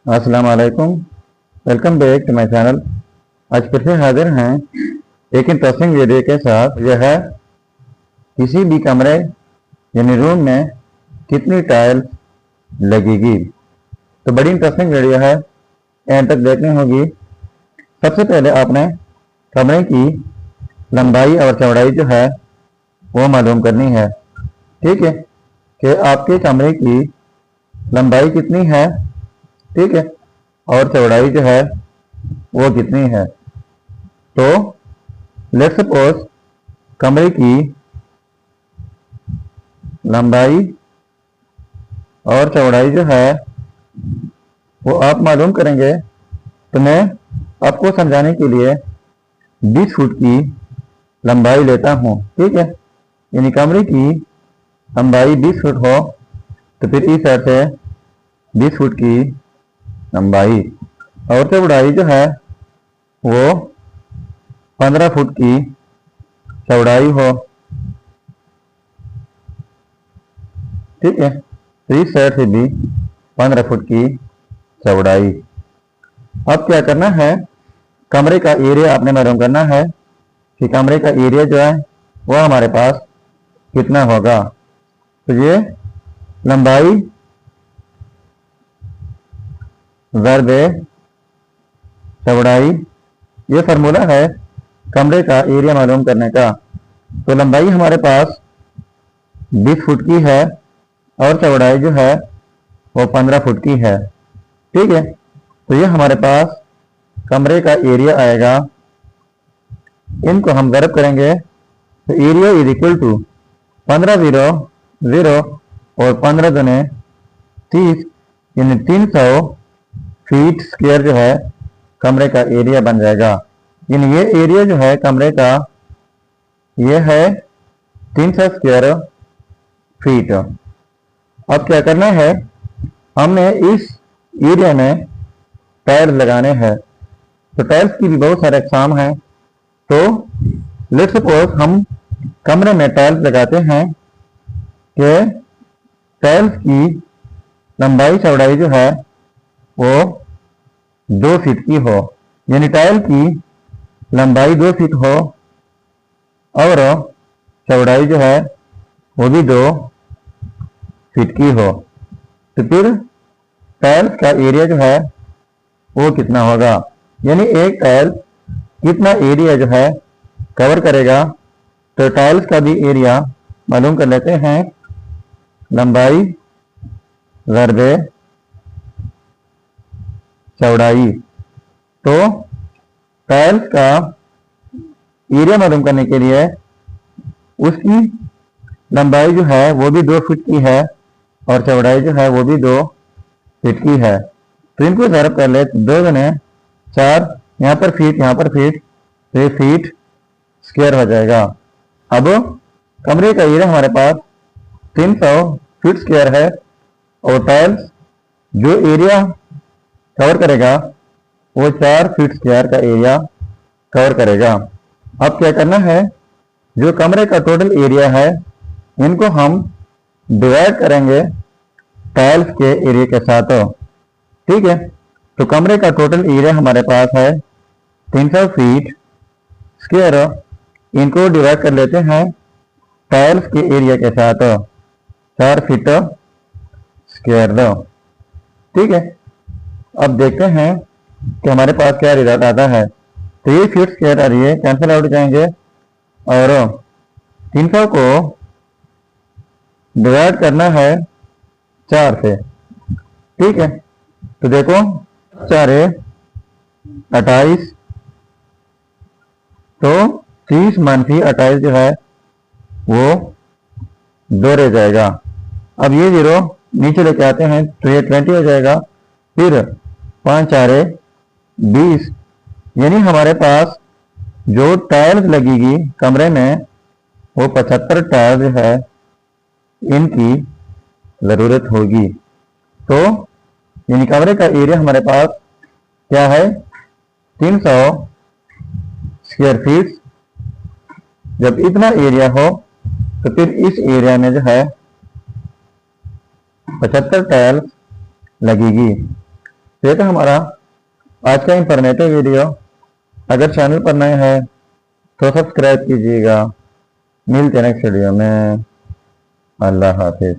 अस्सलाम वालेकुम। Welcome back to my channel. आज फिर से हाजिर हैं एक इंटरेस्टिंग वीडियो के साथ। यह है किसी भी कमरे यानी रूम में कितनी टाइल लगेगी। तो बड़ी इंटरेस्टिंग वीडियो है, एंड तक देखनी होगी। सबसे पहले आपने कमरे की लंबाई और चौड़ाई जो है वो मालूम करनी है। ठीक है कि आपके कमरे की लंबाई कितनी है, ठीक है, और चौड़ाई जो है वो कितनी है। तो लेट्स सपोज कमरे की लंबाई और चौड़ाई जो है वो आप मालूम करेंगे। तो मैं आपको समझाने के लिए 20 फुट की लंबाई लेता हूँ, ठीक है। यानी कमरे की लंबाई 20 फुट हो तो फिर इस साइड से 20 फुट की लंबाई और चौड़ाई जो है वो 15 फुट की चौड़ाई हो, ठीक है। तो इस साइड से भी 15 फुट की चौड़ाई। अब क्या करना है, कमरे का एरिया आपने मालूम करना है कि कमरे का एरिया जो है वो हमारे पास कितना होगा। तो ये लंबाई ज़रबे चौड़ाई, ये फार्मूला है कमरे का एरिया मालूम करने का। तो लंबाई हमारे पास 20 फुट की है और चौड़ाई जो है वो 15 फुट की है, ठीक है। तो ये हमारे पास कमरे का एरिया आएगा। इनको हम ज़रब करेंगे तो एरिया इज इक्वल टू 15 0 0 और 15 दुने 30 यानी 300 फीट स्क्वायर जो है कमरे का एरिया बन जाएगा। यानी ये एरिया जो है कमरे का ये है 300 स्क्वायर फीट। अब क्या करना है, हमने इस एरिया में टाइल्स लगाने हैं। तो टाइल्स की भी बहुत सारे अक़साम हैं। तो लेट्स सपोज हम कमरे में टाइल्स लगाते हैं कि टाइल्स की लंबाई चौड़ाई जो है वो 2 फीट की हो। यानी टाइल की लंबाई 2 फीट हो और चौड़ाई जो है वो भी 2 फीट की हो। तो फिर टाइल्स का एरिया जो है वो कितना होगा, यानी एक टाइल कितना एरिया जो है कवर करेगा। तो टाइल्स का भी एरिया मालूम कर लेते हैं। लंबाई ज़रबे चौड़ाई। तो टाइल्स का एरिया मालूम करने के लिए उसकी लंबाई जो है वो भी 2 फीट की है और चौड़ाई जो है वो भी 2 फीट की है। तो इनको ज़रब कर ले 2 गुने 4, यहाँ पर फीट यहाँ पर फीट, तो ये फीट स्क्वायर हो जाएगा। अब कमरे का एरिया हमारे पास 300 फीट स्क्वायर है और टाइल्स जो एरिया कवर करेगा वो 4 फीट स्क्वायर का एरिया कवर करेगा। अब क्या करना है, जो कमरे का टोटल एरिया है इनको हम डिवाइड करेंगे टाइल्स के एरिया के साथ, ठीक है। तो कमरे का टोटल एरिया हमारे पास है 300 फीट स्क्वायर। इनको डिवाइड कर लेते हैं टाइल्स के एरिया के साथ, 4 फीट स्क्वायर, ठीक है। अब देखते हैं कि हमारे पास क्या रिजल्ट आता है। तो ये फीट स्क्वायर आ रही है, कैंसिल आउट जाएंगे और 300 को डिवाइड करना है 4 से, ठीक है। तो देखो 4 28, तो 30 - 28 जो है वो 2 रह जाएगा। अब ये 0 नीचे लेके आते हैं तो ये 20 हो जाएगा। फिर 5 4 20, यानी हमारे पास जो टाइल्स लगेगी कमरे में वो 75 टाइल्स जो है इनकी ज़रूरत होगी। तो यानी कमरे का एरिया हमारे पास क्या है, 300 स्क्वायर फीट। जब इतना एरिया हो तो फिर इस एरिया में जो है 75 टाइल्स लगेगी। ये तो हमारा आज का इंफॉर्मेटिव वीडियो। अगर चैनल पर नए हैं तो सब्सक्राइब कीजिएगा। मिलते हैं नेक्स्ट वीडियो में। अल्लाह हाफिज।